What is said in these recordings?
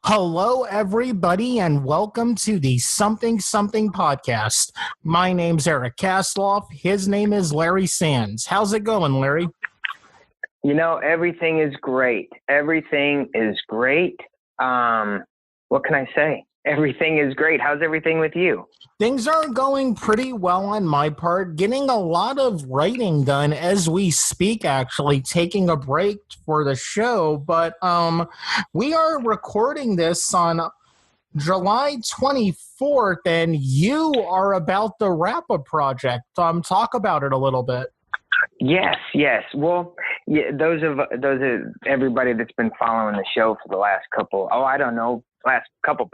Hello, everybody, and welcome to the Something Something podcast. My name's Eric Kasloff. His name is Larry Sands. How's it going, Larry? You know, everything is great. Everything is great. What can I say? Everything is great. How's everything with you? Things are going pretty well on my part. Getting a lot of writing done as we speak, actually, taking a break for the show. But we are recording this on July 24th, and you are about to wrap a project. Talk about it a little bit. Yes. Well, yeah, those are everybody that's been following the show for the last couple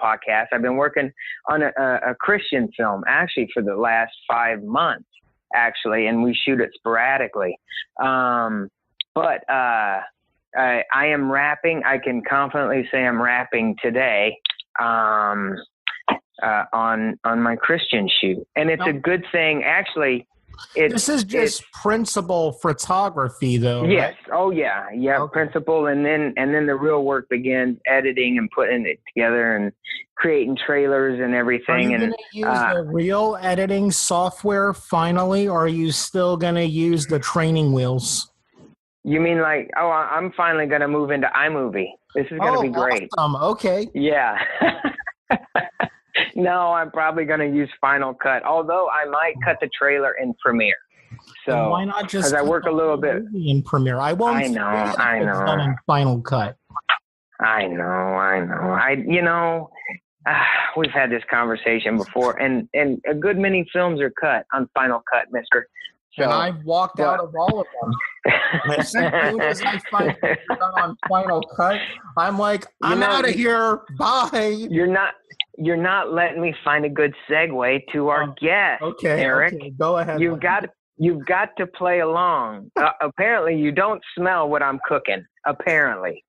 podcasts. I've been working on a Christian film actually for the last 5 months, actually, and we shoot it sporadically. But I am wrapping. I can confidently say I'm wrapping today on my Christian shoot, and it's a good thing, actually. This is just principal photography, though. Yes. Right? Oh, yeah. Okay. Principal, and then the real work begins: editing and putting it together and creating trailers and everything. Are you going to use the real editing software finally, or are you still going to use the training wheels? You mean like? Oh, I'm finally going to move into iMovie. This is going to be great. Awesome. Okay. Yeah. No, I'm probably going to use Final Cut, although I might cut the trailer in Premiere. So then why not just? Because I work a little bit in Premiere. I won't. I know. It's done in Final Cut. I know. We've had this conversation before, and a good many films are cut on Final Cut, Mister. So, and I've walked out of all of them. As soon as I find it done on Final Cut, I'm like, I'm out of here. Bye. You're not letting me find a good segue to our guest, Eric. Okay, go ahead. You've got to play along. Apparently, you don't smell what I'm cooking. Apparently,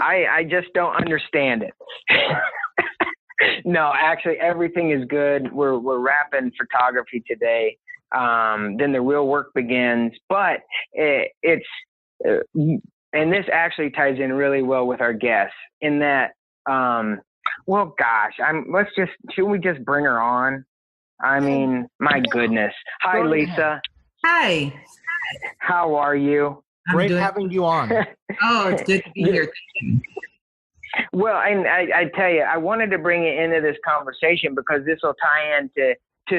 I just don't understand it. No, actually, everything is good. We're wrapping photography today. Then the real work begins. But it's and this actually ties in really well with our guest in that. Well, gosh, should we just bring her on? I mean, my goodness. Hi, Lisa. Hi. How are you? Great having you on. Oh, it's good to be here. Well, and I tell you, I wanted to bring it into this conversation because this will tie into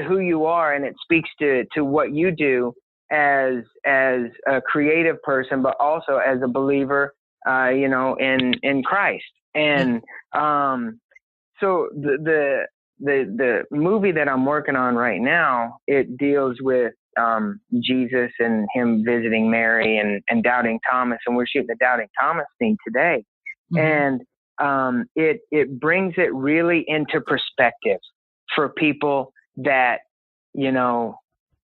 who you are, and it speaks to what you do as a creative person, but also as a believer, in Christ. And so the movie that I'm working on right now, it deals with Jesus and him visiting Mary and doubting Thomas, and we're shooting the doubting Thomas scene today. Mm-hmm. And it brings it really into perspective for people that, I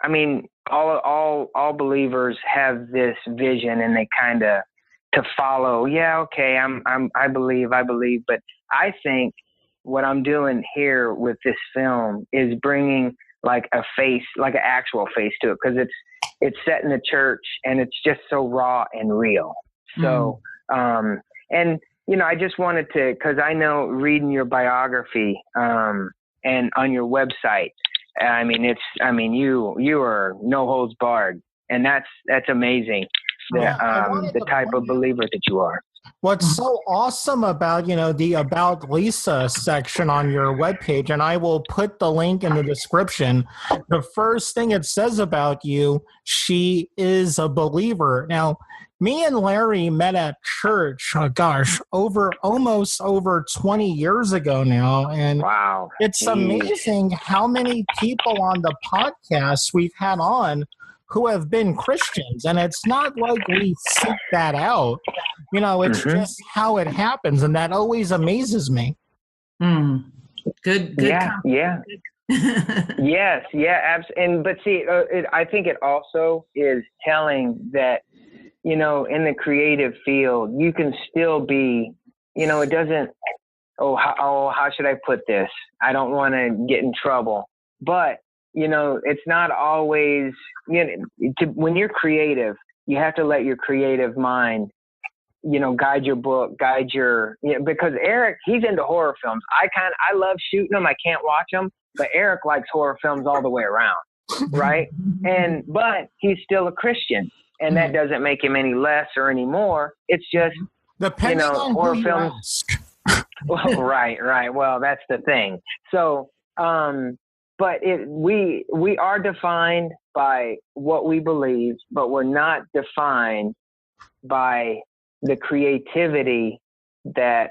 mean, all believers have this vision, and they kind of to follow. Yeah, okay, I believe, but I think what I'm doing here with this film is bringing like a face, like an actual face to it, because it's set in the church and it's just so raw and real. So, and I just wanted to, because I know reading your biography and on your website, you are no holds barred, and that's amazing. The type of believer that you are. What's so awesome about, the About Lisa section on your webpage, and I will put the link in the description, the first thing it says about you, she is a believer. Now, me and Larry met at church, almost over 20 years ago now. And wow, it's amazing how many people on the podcast we've had on who have been Christians. And it's not like we seek that out. It's just how it happens. And that always amazes me. Good. Yeah. Yes. Yeah. Absolutely. But see, I think it also is telling that, in the creative field, you can still be, it doesn't, how should I put this? I don't want to get in trouble. But, it's not always, when you're creative, you have to let your creative mind guide your book, because Eric, he's into horror films. I love shooting them. I can't watch them, but Eric likes horror films all the way around. Right. But he's still a Christian, and that doesn't make him any less or any more. It's just, depending on horror who you films. ask. Well, right. Well, that's the thing. So, but we are defined by what we believe, but we're not defined by the creativity that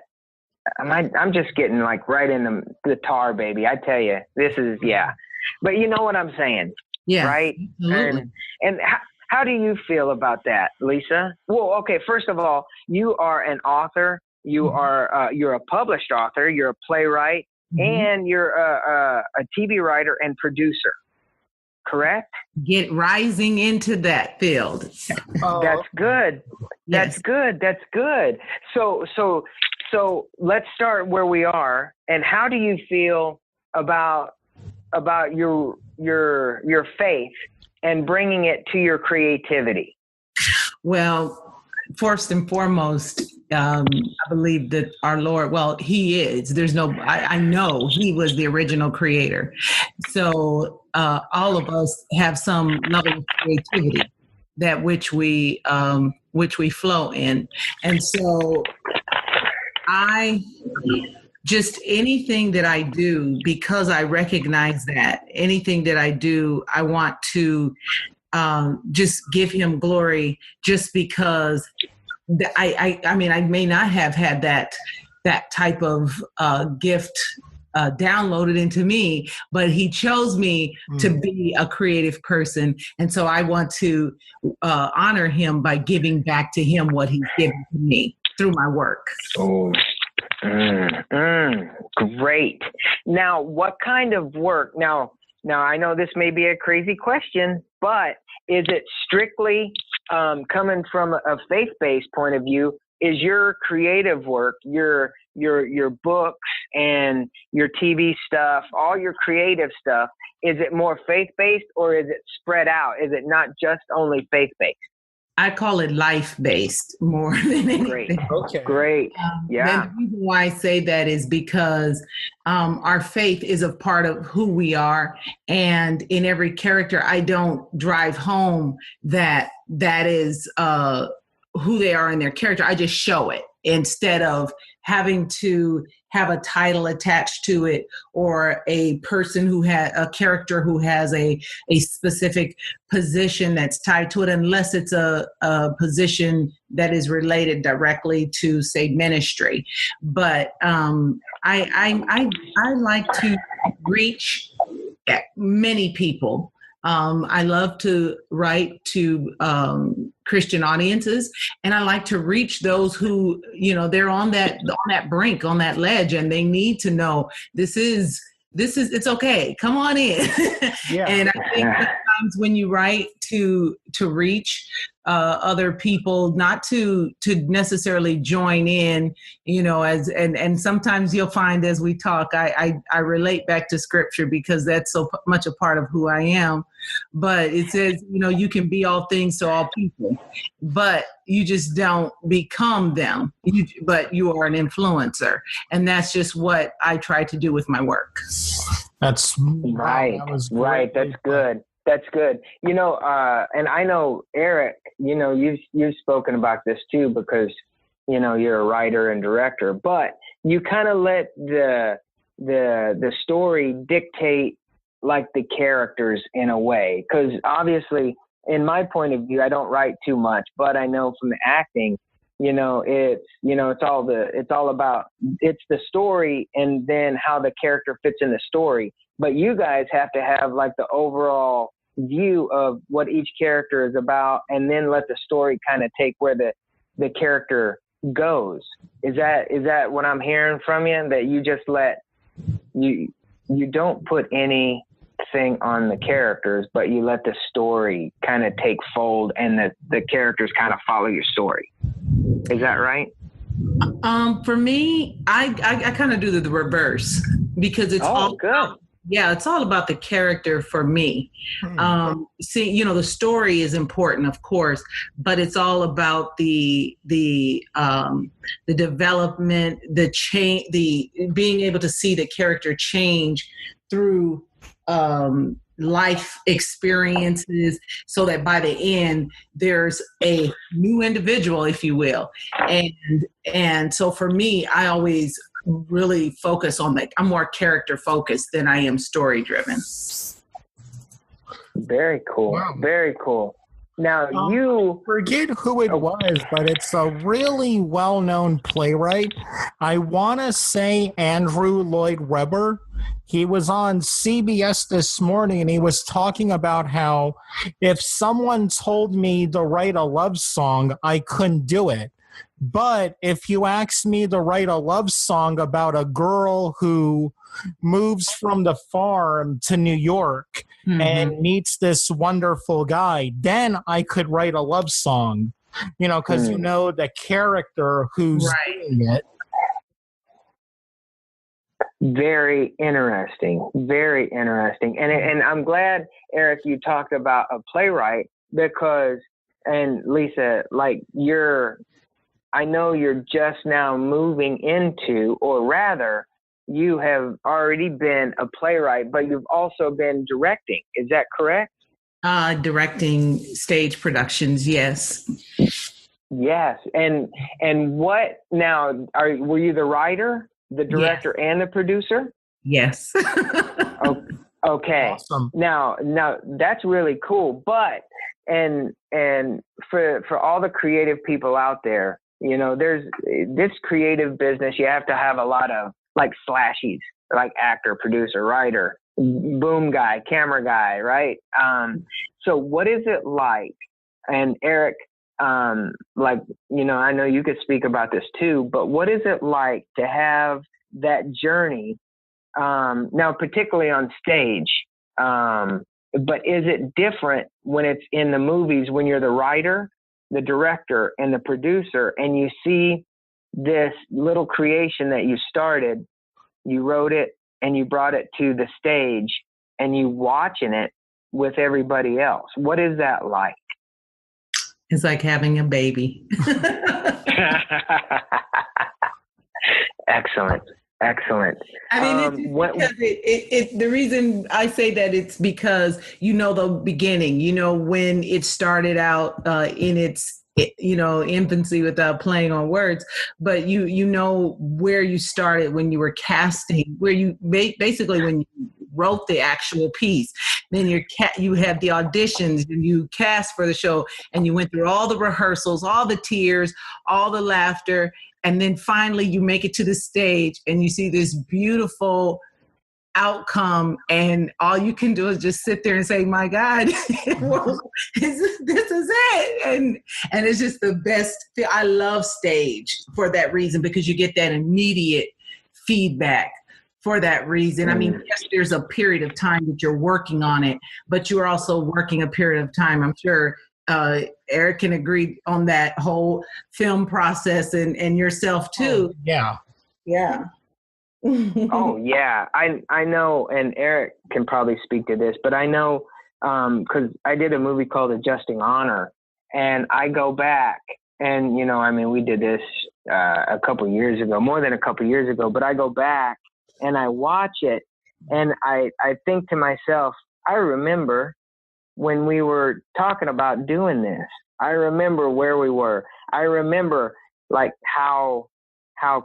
I'm just getting like right in the tar, baby. I tell you, this is, yeah. But you know what I'm saying? Yeah. Right. Absolutely. And how do you feel about that, Lisa? Well, okay. First of all, you are an author. You are, you're a published author. You're a playwright, and you're a TV writer and producer. Correct? Get rising into that field. Oh, That's good. That's good. That's good. So let's start where we are. And how do you feel about your faith and bringing it to your creativity? Well, first and foremost, I believe that our Lord, well, he is. I know he was the original creator. So all of us have some level of creativity that which we flow in. And so anything that I do, because I recognize that anything that I do, I want to just give him glory, just because I mean, I may not have had that type of gift downloaded into me, but he chose me to be a creative person. And so I want to honor him by giving back to him what he's given to me through my work. Oh, great. Now, what kind of work? Now, I know this may be a crazy question, but is it strictly coming from a faith-based point of view? Is your creative work, your books and your TV stuff, all your creative stuff, is it more faith-based or is it spread out? Is it not just only faith-based? I call it life-based more than anything. Great. Okay. Great. Yeah. And the reason why I say that is because our faith is a part of who we are. And in every character, I don't drive home that is who they are in their character. I just show it instead of having to have a title attached to it or a person who had a character who has a specific position that's tied to it, unless it's a position that is related directly to, say, ministry. But I like to reach many people. I love to write to Christian audiences, and I like to reach those who, they're on that brink, on that ledge, and they need to know this is it's okay. Come on in. Yeah. And I think sometimes when you write to reach other people, not to necessarily join in, and sometimes you'll find as we talk, I relate back to scripture because that's so much a part of who I am. But it says, you can be all things to all people, but you just don't become them, but you are an influencer. And that's just what I try to do with my work. That's right. That was right. That's good. That's good. And I know, Eric, you've spoken about this too, because, you're a writer and director, but you kind of let the story dictate like the characters in a way. Cause obviously in my point of view, I don't write too much, but I know from the acting, it's all about the story and then how the character fits in the story. But you guys have to have like the overall view of what each character is about, and then let the story kind of take where the character goes. Is that what I'm hearing from you? That you just you don't put anything on the characters, but you let the story kind of take fold, and the characters kind of follow your story. Is that right? For me, I kind of do the reverse, because it's all good. Yeah, it's all about the character for me. See, the story is important, of course, but it's all about the development, the change, the being able to see the character change through life experiences, so that by the end there's a new individual, if you will. And so for me, I always really focus on I'm more character focused than I am story driven. Very cool. Wow. Very cool. Now you forget who it was, but it's a really well-known playwright. I want to say Andrew Lloyd Webber. He was on CBS this morning, and he was talking about how if someone told me to write a love song, I couldn't do it. But if you ask me to write a love song about a girl who moves from the farm to New York and meets this wonderful guy, then I could write a love song, because the character who's doing it. Very interesting. Very interesting. And I'm glad, Eric, you talked about a playwright because, and Lisa, like I know you're just now moving into, or rather, you have already been a playwright, but you've also been directing. Is that correct? Directing stage productions, yes. Yes. And what now? Were you the writer, the director, and the producer? Yes. Okay. Awesome. Now that's really cool. But and for all the creative people out there, there's this creative business. You have to have a lot of like slashies, like actor, producer, writer, boom guy, camera guy, right? So what is it like? And Eric, I know you could speak about this too, but what is it like to have that journey? Now, particularly on stage, but is it different when it's in the movies, when you're the writer, the director, and the producer, and you see this little creation that you started, you wrote it, and you brought it to the stage, and you watching it with everybody else? What is that like? It's like having a baby. Excellent. I mean, the reason I say that, it's because the beginning, when it started out in its infancy, without playing on words, but where you started when you were casting, where you basically when you wrote the actual piece, then you have the auditions and you cast for the show, and you went through all the rehearsals, all the tears, all the laughter. And then finally you make it to the stage and you see this beautiful outcome, and all you can do is just sit there and say, my God, this is it. And it's just the best. I love stage for that reason, because you get that immediate feedback for that reason. I mean, yes, there's a period of time that you're working on it, but you're also working a period of time, I'm sure Eric can agree on that whole film process, and yourself too. Yeah. Oh yeah, I know, and Eric can probably speak to this, but I know because I did a movie called Adjusting Honor, and I go back, and we did this a couple years ago, more than a couple years ago, but I go back and I watch it, and I think to myself, I remember when we were talking about doing this. I remember where we were. I remember like how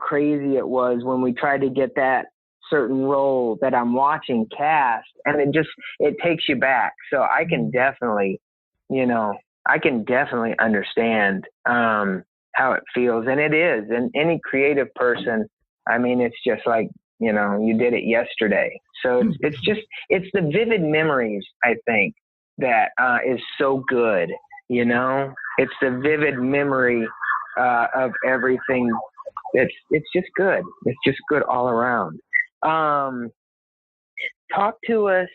crazy it was when we tried to get that certain role that I'm watching cast, and it takes you back. So I can definitely, understand how it feels, and it is. And any creative person, I mean, it's just like, you did it yesterday. So it's the vivid memories, I think, that is so good. It's the vivid memory of everything. It's just good. It's just good all around. Talk to us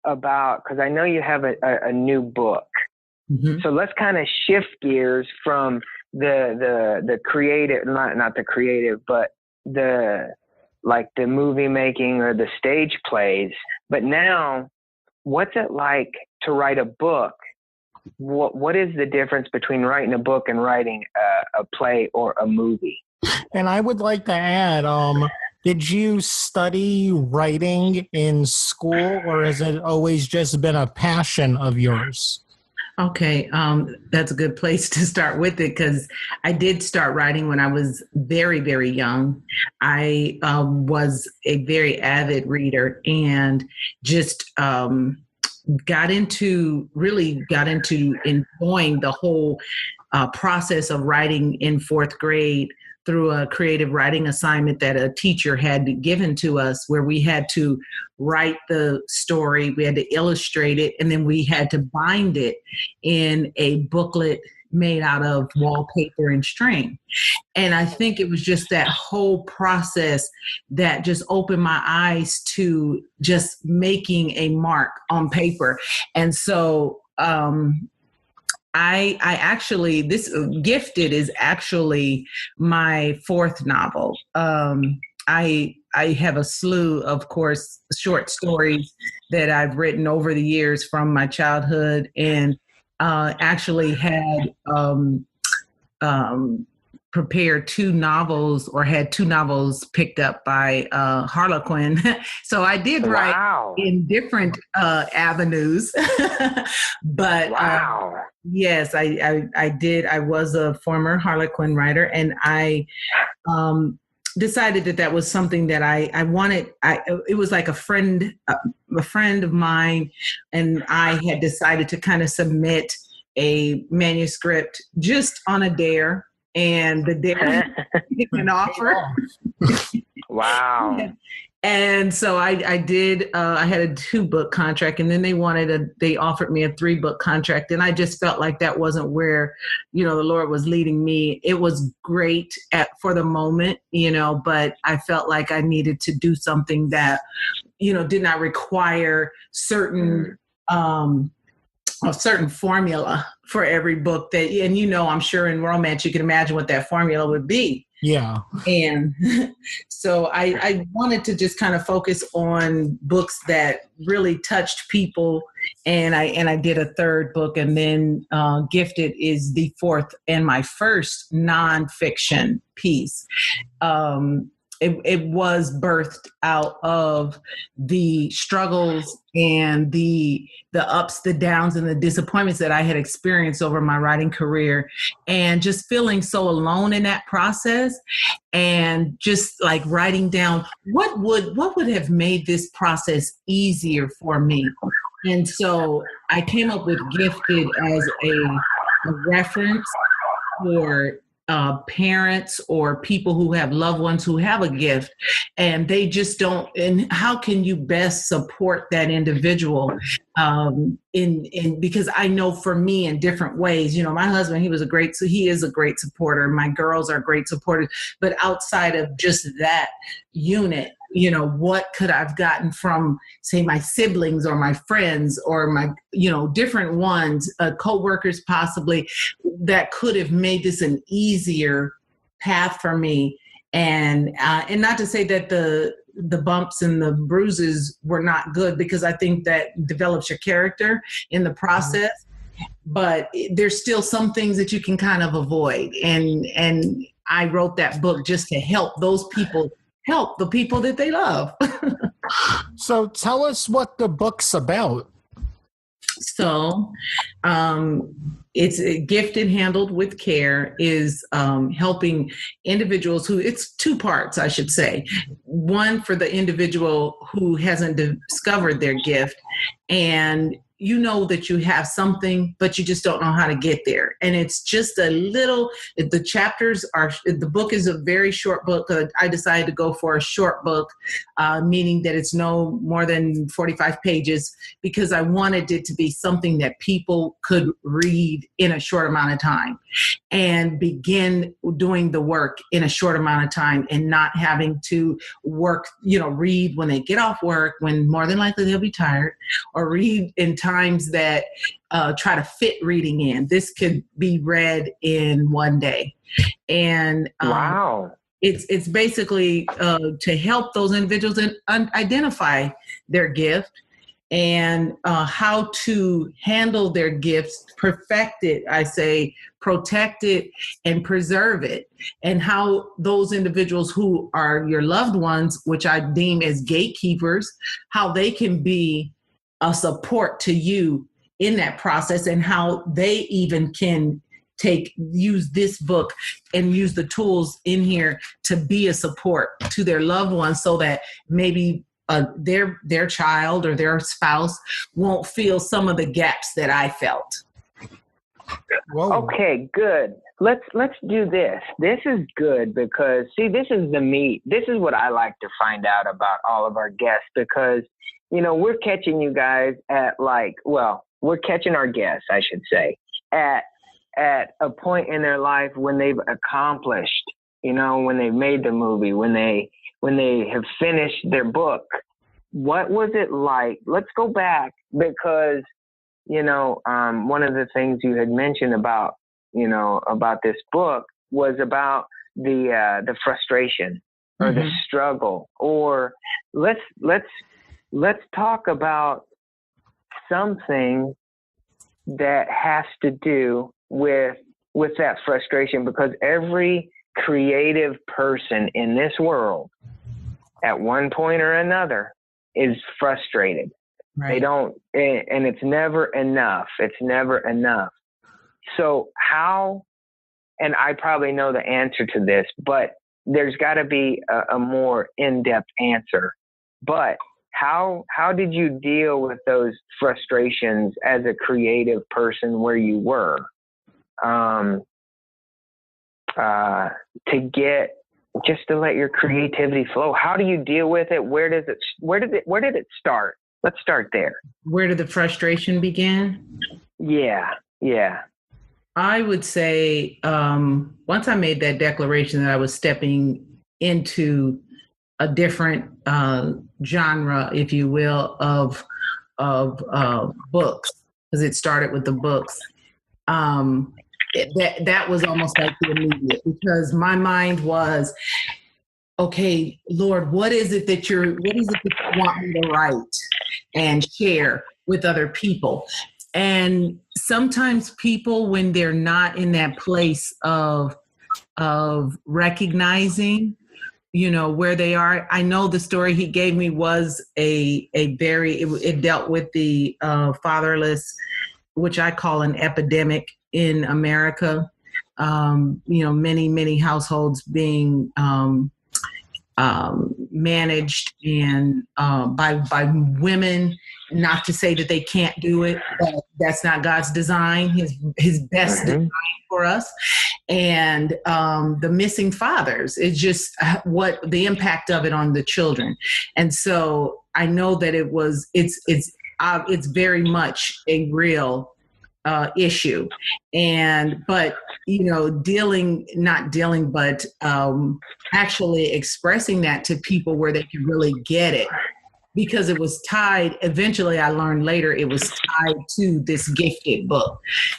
about, because I know you have a new book. Mm-hmm. So let's kind of shift gears from the creative, not the creative, but the like the movie making or the stage plays. But now, what's it like to write a book? What is the difference between writing a book and writing a play or a movie? And I would like to add, did you study writing in school, or has it always just been a passion of yours? Okay, that's a good place to start with it, because I did start writing when I was very, very young. I was a very avid reader and just got into enjoying the whole process of writing in fourth grade through a creative writing assignment that a teacher had given to us, where we had to write the story, we had to illustrate it, and then we had to bind it in a booklet made out of wallpaper and string. And I think it was just that whole process that just opened my eyes to just making a mark on paper. And so I actually, this Gifted is actually my fourth novel. I have a slew, of course, short stories that I've written over the years from my childhood, and actually had prepared two novels, or had two novels picked up by Harlequin. So I did write in different avenues. But yes, I did. I was a former Harlequin writer, and I decided that was something that I wanted. It was like a friend of mine, and I had decided to kind of submit a manuscript just on a dare, and the dare an offer. Wow. And so I did, I had a 2-book contract, and then they offered me a 3-book contract. And I just felt like that wasn't where, the Lord was leading me. It was great for the moment, but I felt like I needed to do something that, did not require a certain formula for every book and I'm sure in romance, you can imagine what that formula would be. Yeah. And so I wanted to just kind of focus on books that really touched people. And I did a 3rd book, and then Gifted is the 4th and my first nonfiction piece. It was birthed out of the struggles and the ups, the downs, and the disappointments that I had experienced over my writing career, and just feeling so alone in that process, and just like writing down what would have made this process easier for me. And so I came up with Gifted as a reference for parents or people who have loved ones who have a gift, and they just don't, and how can you best support that individual because I know for me in different ways, my husband, he is a great supporter. My girls are great supporters, but outside of just that unit, what could I've gotten from, say, my siblings or my friends or my, different ones, co-workers possibly, that could have made this an easier path for me. And not to say that the bumps and the bruises were not good, because I think that develops your character in the process. But there's still some things that you can kind of avoid. And I wrote that book just to help those people help the people that they love. So tell us what the book's about. So it's Gifted Handled with Care is helping individuals who, it's 2 parts, I should say. One for the individual who hasn't discovered their gift, and that you have something, but you just don't know how to get there. And it's just the book is a very short book. I decided to go for a short book, meaning that it's no more than 45 pages, because I wanted it to be something that people could read in a short amount of time and begin doing the work in a short amount of time, and not having to work, read when they get off work, when more than likely they'll be tired, or read in times that try to fit reading in. This could be read in one day. And wow. it's basically to help those individuals identify their gift and how to handle their gifts, perfect it, I say, protect it and preserve it, and how those individuals who are your loved ones, which I deem as gatekeepers, how they can be a support to you in that process, and how they even can use this book and use the tools in here to be a support to their loved ones, so that maybe their child or their spouse won't feel some of the gaps that I felt. Whoa. Okay, good. Let's do this. This is good because, see, this is the meat. This is what I like to find out about all of our guests, because, we're catching you guys at we're catching our guests, I should say, at a point in their life when they've accomplished, when they've made the movie, when they have finished their book. What was it like? Let's go back, because, one of the things you had mentioned about this book was about the frustration or the struggle, or let's talk about something that has to do with that frustration, because every creative person in this world at one point or another is frustrated. Right. They don't, and it's never enough. It's never enough. So how, and I probably know the answer to this, but there's got to be a more in-depth answer. But how did you deal with those frustrations as a creative person where you were? To let your creativity flow. How do you deal with it? Where did it start? Let's start there. Where did the frustration begin? Yeah. I would say once I made that declaration that I was stepping into a different genre, if you will, of books, because it started with the books. That was almost like the immediate, because my mind was, okay, Lord, what is it that you want me to write and share with other people? And sometimes people, when they're not in that place of recognizing, where they are. I know the story he gave me was it dealt with the fatherless, which I call an epidemic in America. Many households being managed and by women. Not to say that they can't do it, but that's not God's design. His best design for us. And the missing fathers is just what the impact of it on the children. And so I know that it's very much a real issue. But actually expressing that to people where they can really get it, because it was tied. Eventually I learned later it was tied to this gifted book.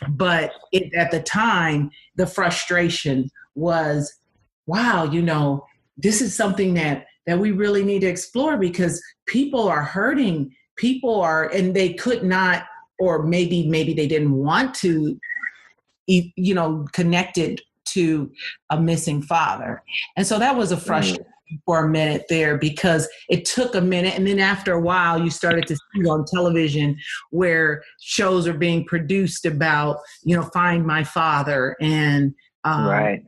But at the time, the frustration was, wow, this is something that we really need to explore, because people are hurting. And they could not, or maybe they didn't want to, connect it to a missing father. And so that was a frustration for a minute there, because it took a minute. And then after a while, you started to see on television where shows are being produced about, Find My Father. And right.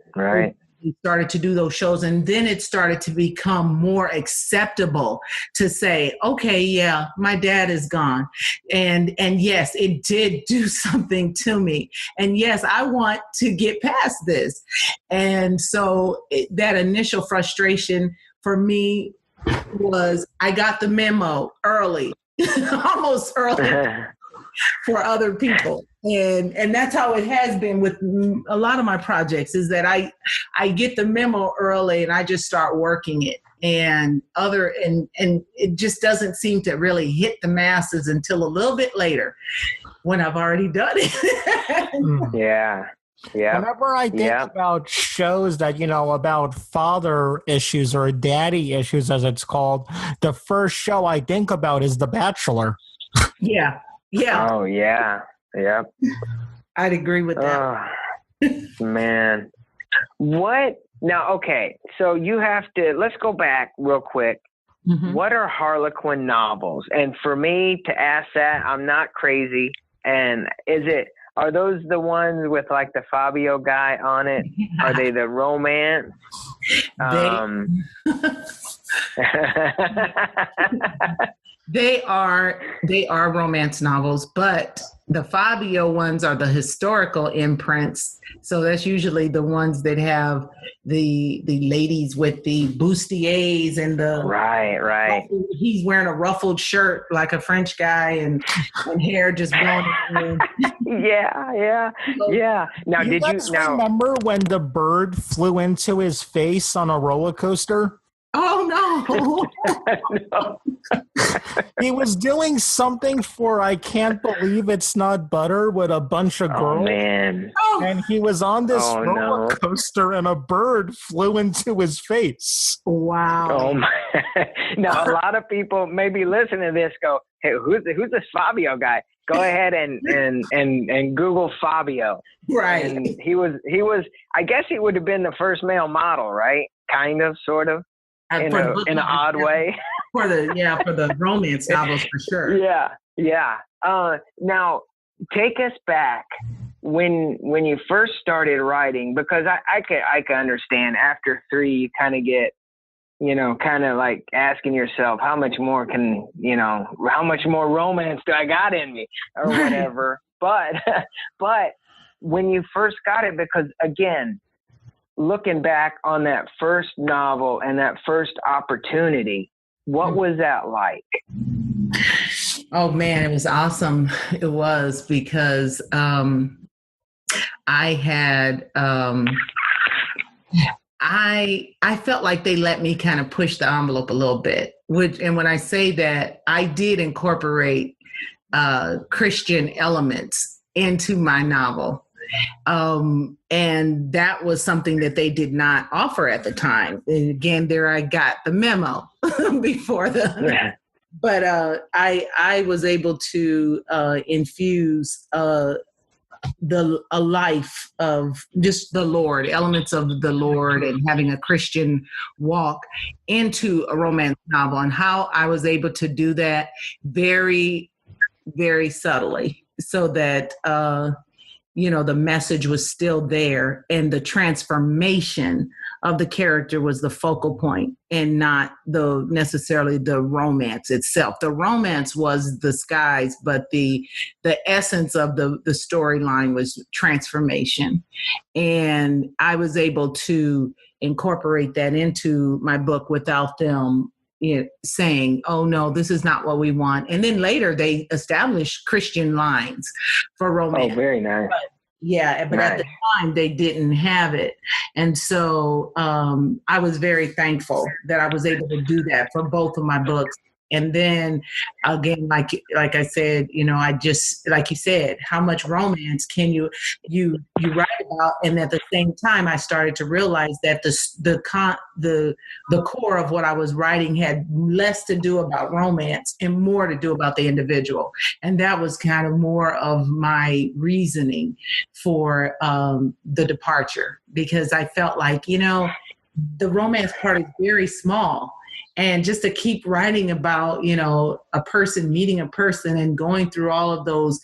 We started to do those shows, and then it started to become more acceptable to say, okay, yeah, my dad is gone. And yes, it did do something to me. And yes, I want to get past this. And so that initial frustration for me was, I got the memo early, almost early. For other people. And that's how it has been with a lot of my projects, is that I get the memo early and I just start working it. And it just doesn't seem to really hit the masses until a little bit later when I've already done it. Yeah. Yeah. Whenever I think about shows that, about father issues or daddy issues, as it's called, the first show I think about is The Bachelor. Yeah. Yeah. Oh, yeah. Yep. I'd agree with that. Man. What? Now, okay. So let's go back real quick. Mm-hmm. What are Harlequin novels? And for me to ask that, I'm not crazy. And are those the ones with like the Fabio guy on it? Are they the romance? They are romance novels, but the Fabio ones are the historical imprints. So that's usually the ones that have the ladies with the bustiers and the right. He's wearing a ruffled shirt like a French guy and hair just blowing. Yeah. Now, did you remember when the bird flew into his face on a roller coaster? Oh, no. He was doing something for I Can't Believe It's Not Butter with a bunch of girls. Oh, man. And he was on this roller coaster and a bird flew into his face. Wow. Oh, my. Now, a lot of people maybe listen to this go, hey, who's this Fabio guy? Go ahead and Google Fabio. Right. And he was, I guess he would have been the first male model, right? Kind of, sort of. In an odd way. For the romance novels, for sure. Yeah. Now, take us back when you first started writing, because I can understand after 3 you kind of get, kind of like asking yourself, how much more romance do I got in me or whatever. But when you first got it, because again, looking back on that first novel and that first opportunity, what was that like? Oh man, it was awesome. It was because I had I felt like they let me kind of push the envelope a little bit. And when I say that, I did incorporate Christian elements into my novel. And that was something that they did not offer at the time. And again, there I got the memo before but I was able to infuse a life of just the Lord, elements of the Lord, and having a Christian walk into a romance novel. And how I was able to do that very, very subtly, so that the message was still there, and the transformation of the character was the focal point, and not necessarily the romance itself. The romance was the skies, but the essence of the storyline was transformation. And I was able to incorporate that into my book without them saying, oh no, this is not what we want. And then later they established Christian lines for romance. Oh, very nice. But at the time they didn't have it. And so I was very thankful that I was able to do that for both of my books. And then again, like I said, I just, like you said, how much romance can you write about? And at the same time, I started to realize that the core of what I was writing had less to do about romance and more to do about the individual. And that was kind of more of my reasoning for the departure, because I felt like, the romance part is very small. And just to keep writing about, a person meeting a person and going through all of those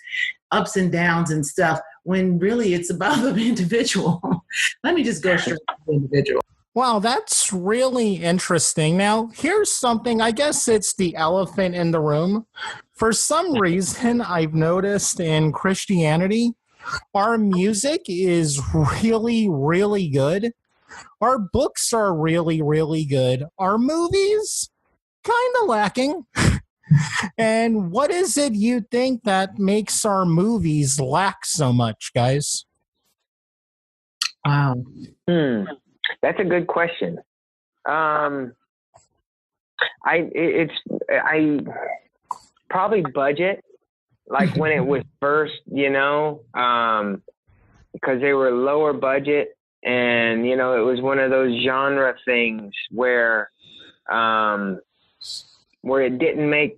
ups and downs and stuff, when really it's about the individual. Let me just go straight to the individual. Wow, that's really interesting. Now, here's something, I guess it's the elephant in the room. For some reason, I've noticed in Christianity, our music is really, really good. Our books are really, really good. Our movies, kind of lacking. And what is it you think that makes our movies lack so much, guys? Wow. That's a good question. I probably budget. Like when it was first, because they were lower budget, and it was one of those genre things where it didn't make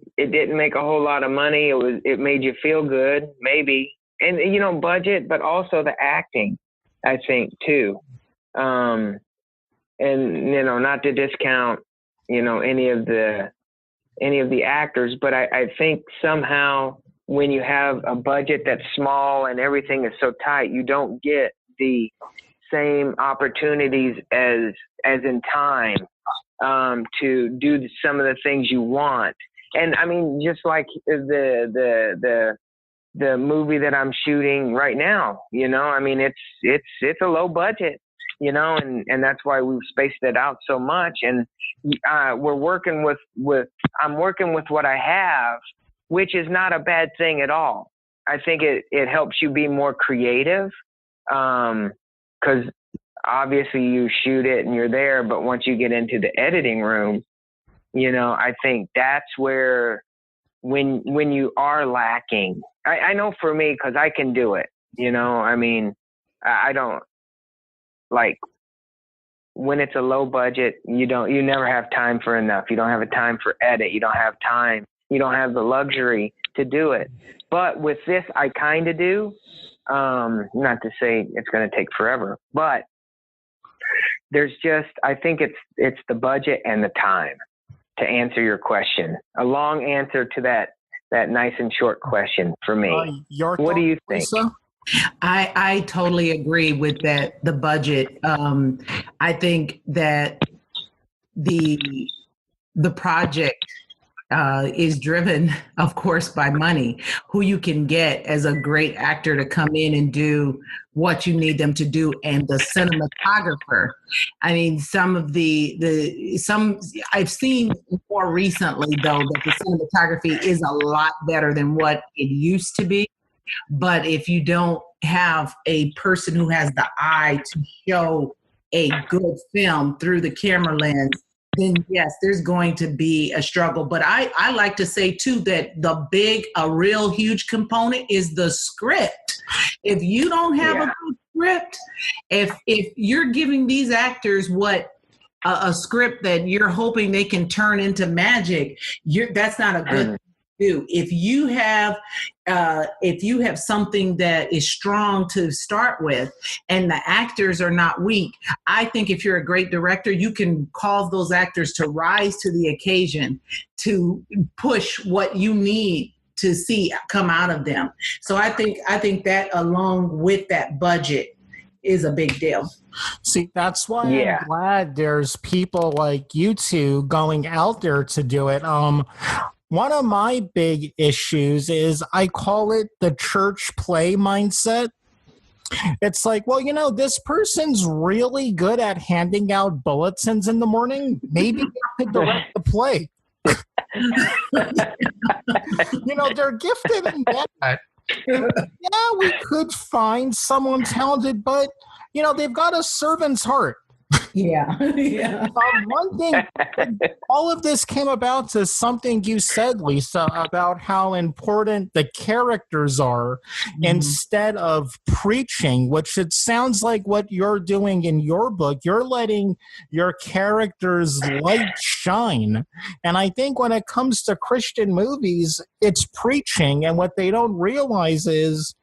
a whole lot of money. It made you feel good, maybe, and budget, but also the acting, I think, too. And not to discount any of the actors, but I think somehow when you have a budget that's small and everything is so tight, you don't get the same opportunities as in time to do some of the things you want. And I mean, just like the movie that I'm shooting right now, I mean, it's a low budget, and that's why we've spaced it out so much. And we're working I'm working with what I have, which is not a bad thing at all. I think it helps you be more creative, because obviously you shoot it and you're there, but once you get into the editing room, I think that's where when you are lacking, I know for me, because I can do it, I mean, I don't like when it's a low budget, you never have time for enough. You don't have a time for edit. You don't have time. You don't have the luxury to do it. But with this, I kind of do. Not to say it's going to take forever, but I think it's the budget and the time to answer your question. A long answer to that nice and short question for me. What do you think? Lisa? I totally agree with that. The budget. I think that the project is driven, of course, by money. Who you can get as a great actor to come in and do what you need them to do, and the cinematographer. I mean, some I've seen more recently though that the cinematography is a lot better than what it used to be. But if you don't have a person who has the eye to show a good film through the camera lens, then yes, there's going to be a struggle. But I like to say too that a real huge component is the script. If you don't have a good script, if you're giving these actors a script that you're hoping they can turn into magic, that's not a good thing to do. If you have something that is strong to start with and the actors are not weak, I think if you're a great director, you can cause those actors to rise to the occasion to push what you need to see come out of them. So I think that along with that budget is a big deal. See, that's why I'm glad there's people like you two going out there to do it. One of my big issues is I call it the church play mindset. It's like, well, this person's really good at handing out bulletins in the morning. Maybe they could direct the play. They're gifted in that. Yeah, we could find someone talented, but, they've got a servant's heart. Yeah. One thing, all of this came about to something you said, Lisa, about how important the characters are instead of preaching, which it sounds like what you're doing in your book. You're letting your characters' light shine. And I think when it comes to Christian movies, it's preaching. And what they don't realize is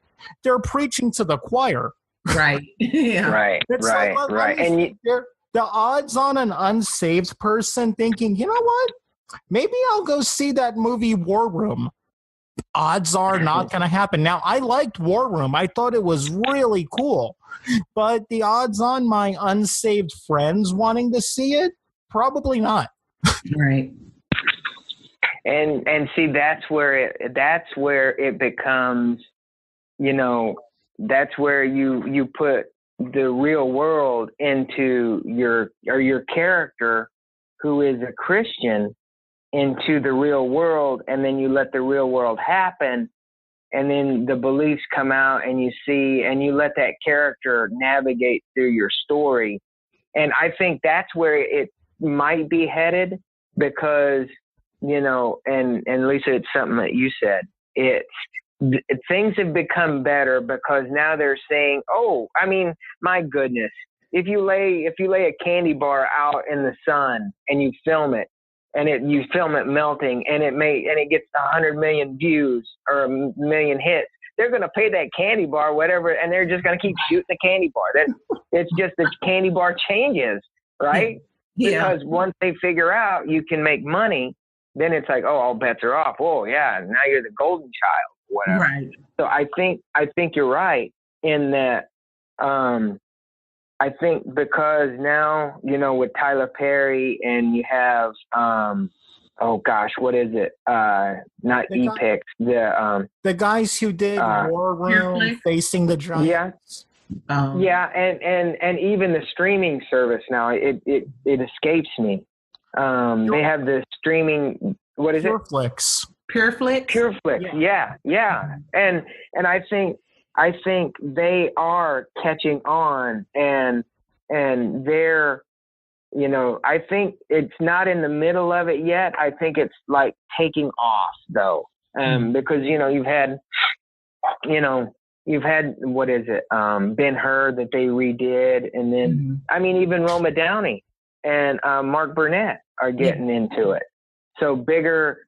they're preaching to the choir. Right. Yeah. Right. And the odds on an unsaved person thinking, you know what? Maybe I'll go see that movie War Room. Odds are not going to happen. Now, I liked War Room. I thought it was really cool. But the odds on my unsaved friends wanting to see it, probably not. Right. And see, that's where it becomes, that's where you put the real world into your character who is a Christian into the real world, and then you let the real world happen, and then the beliefs come out and you see, and you let that character navigate through your story. And I think that's where it might be headed, because, and Lisa, it's something that you said, things have become better because now they're saying, oh, I mean, my goodness, if you lay a candy bar out in the sun and you film it, and you film it melting, and it gets 100 million views or a million hits, they're going to pay that candy bar whatever, and they're just going to keep shooting the candy bar. It's just the candy bar changes, right? Yeah. Because once they figure out you can make money, then it's like, oh, all bets are off. Oh yeah, now you're the golden child, whatever. Right. So I think you're right in that. I think because now, with Tyler Perry and you have, oh gosh, what is it? Not Epix. The guys who did War Room, Facing the Giants. Yeah. And even the streaming service now, it escapes me. They have the streaming, what is Pureflix. Pureflix. Yeah. And I think they are catching on, and they're, I think it's not in the middle of it yet. I think it's like taking off though. Because, you've had, what is it? Ben-Hur that they redid. And then, I mean, even Roma Downey and Mark Burnett are getting into it. So bigger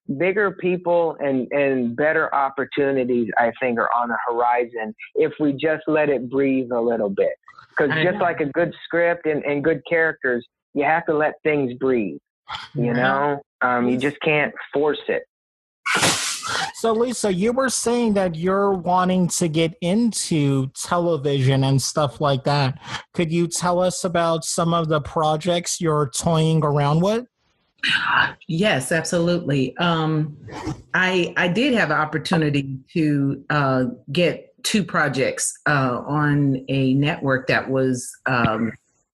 people and better opportunities, I think, are on the horizon if we just let it breathe a little bit. Because just like a good script and good characters, you have to let things breathe. You just can't force it. So, Lisa, you were saying that you're wanting to get into television and stuff like that. Could you tell us about some of the projects you're toying around with? Yes, absolutely. I did have an opportunity to get 2 projects on a network that was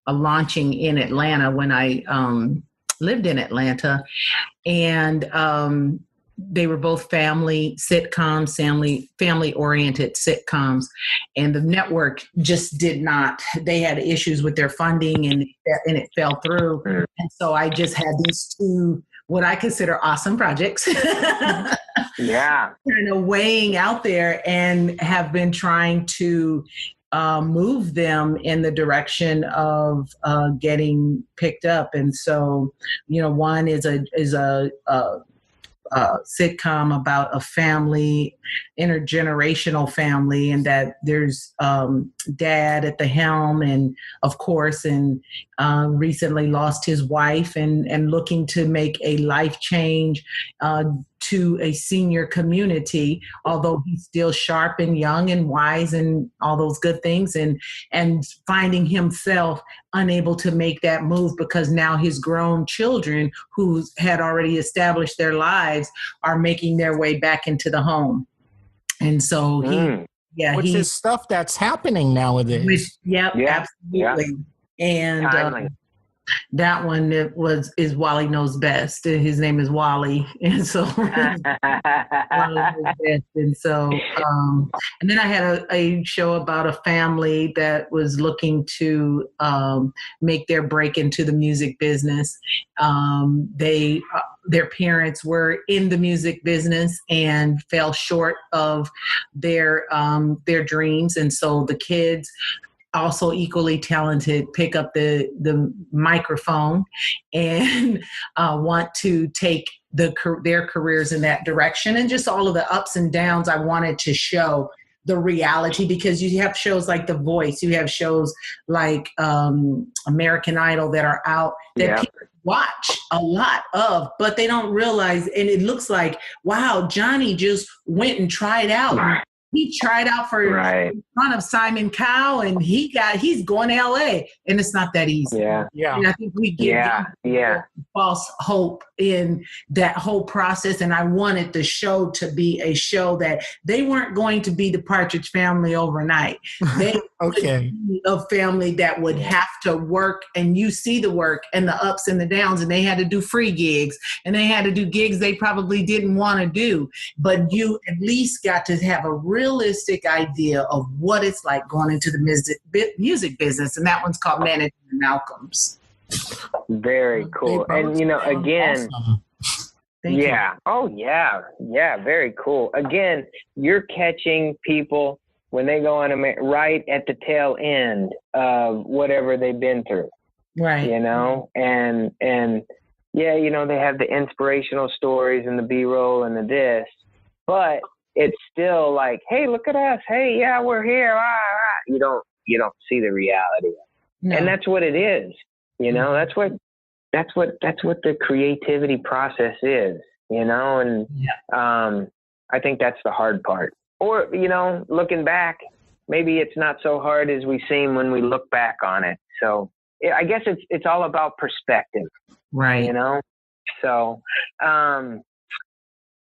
launching in Atlanta when I lived in Atlanta, and they were both family sitcoms, family-oriented sitcoms, and the network just did not. They had issues with their funding, and it fell through. And so I just had these 2, what I consider awesome projects. Yeah, kind of weighing out there, and have been trying to move them in the direction of getting picked up. And so, one is a sitcom about a family, intergenerational family, and that there's dad at the helm, and of course, and recently lost his wife, and looking to make a life change to a senior community, although he's still sharp and young and wise and all those good things, and finding himself unable to make that move because now his grown children who had already established their lives are making their way back into the home. And so which is stuff that's happening nowadays. Absolutely. Yeah. And that one is Wally Knows Best. His name is Wally, and so Wally Knows Best. And so, and then I had a show about a family that was looking to make their break into the music business. Their parents were in the music business and fell short of their dreams, and so the kids, also equally talented, pick up the microphone and want to take their careers in that direction, and just all of the ups and downs. I wanted to show the reality, because you have shows like The Voice, you have shows like American Idol that are out that people watch a lot of, but they don't realize, and it looks like, wow, Johnny just went and tried out. He tried out in front of Simon Cowell, and he's going to LA, and it's not that easy. Yeah. And I think we give false hope in that whole process. And I wanted the show to be a show that they weren't going to be the Partridge Family overnight. They would be a family that would have to work, and you see the work and the ups and the downs, and they had to do free gigs, and they had to do gigs they probably didn't want to do, but you at least got to have a realistic idea of what it's like going into the music business. And that one's called Managing the Malcolms. Very cool. And again, Thank you. Oh, yeah. Yeah. Very cool. Again, you're catching people when they go on right at the tail end of whatever they've been through, Right. and yeah, they have the inspirational stories and the B-roll and the this, but it's still like, hey, look at us. Hey, yeah, we're here. Ah, ah. You don't see the reality. No. And that's what it is. That's what the creativity process is, and I think that's the hard part. Or, looking back, maybe it's not so hard as we seem when we look back on it. So I guess it's all about perspective. Right. So,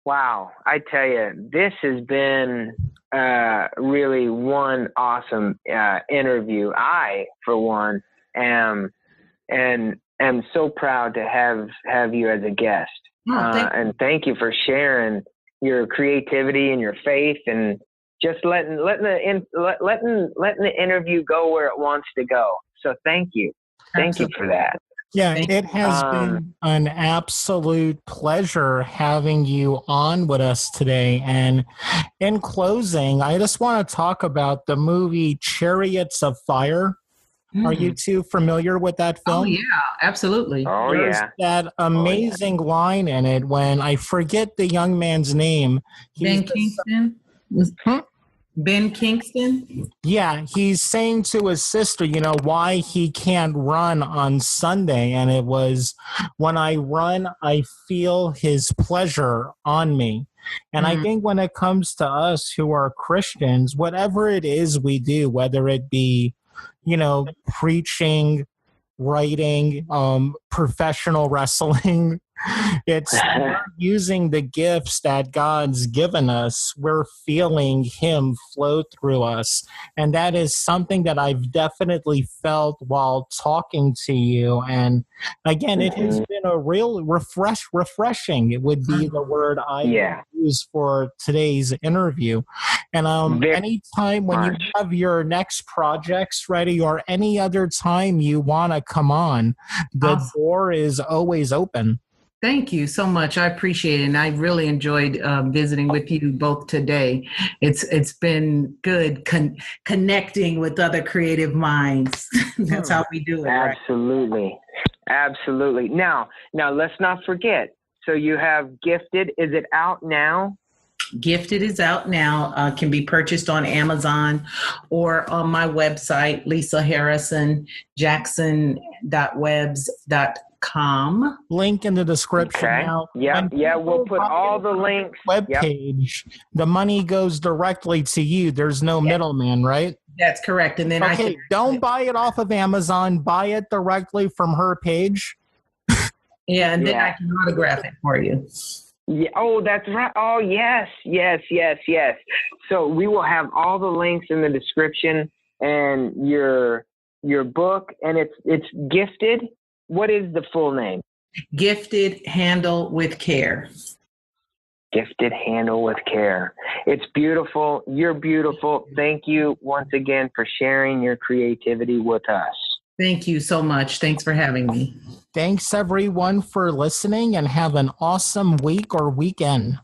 wow, I tell you, this has been really one awesome interview. I, for one, am so proud to have you as a guest. And thank you for sharing your creativity and your faith, and just letting the interview go where it wants to go. So thank you. Thank you for that. Yeah, it has been an absolute pleasure having you on with us today. And in closing, I just want to talk about the movie Chariots of Fire. Are you two familiar with that film? Oh, yeah, absolutely. Oh, There's yeah. that amazing line in it when I forget the young man's name. Ben Kingston? Ben Kingston? Yeah, he's saying to his sister, why he can't run on Sunday. And it was, when I run, I feel his pleasure on me. And I think when it comes to us who are Christians, whatever it is we do, whether it be, preaching, writing, professional wrestling, it's using the gifts that God's given us. We're feeling Him flow through us. And that is something that I've definitely felt while talking to you. And again, it has been a real refreshing. It would be the word I use for today's interview. And anytime when you have your next projects ready, or any other time you want to come on, the door is always open. Thank you so much. I appreciate it. And I really enjoyed visiting with you both today. It's been good connecting with other creative minds. That's how we do it. Absolutely. Right? Absolutely. Now let's not forget. So you have Gifted. Is it out now? Gifted is out now. Can be purchased on Amazon or on my website, lisaharrisonjackson.webs.com. Link in the description. Okay. Now, we'll put all the links. Webpage. The money goes directly to you. There's no middleman, right? That's correct. And then don't buy it off of Amazon. Buy it directly from her page. Yeah, and then I can autograph it for you. Yeah. Oh, that's right. Oh, yes. So we will have all the links in the description, and your book, and it's Gifted. What is the full name? Gifted Handle with Care. Gifted Handle with Care. It's beautiful. You're beautiful. Thank you once again for sharing your creativity with us. Thank you so much. Thanks for having me. Thanks, everyone, for listening, and have an awesome week or weekend.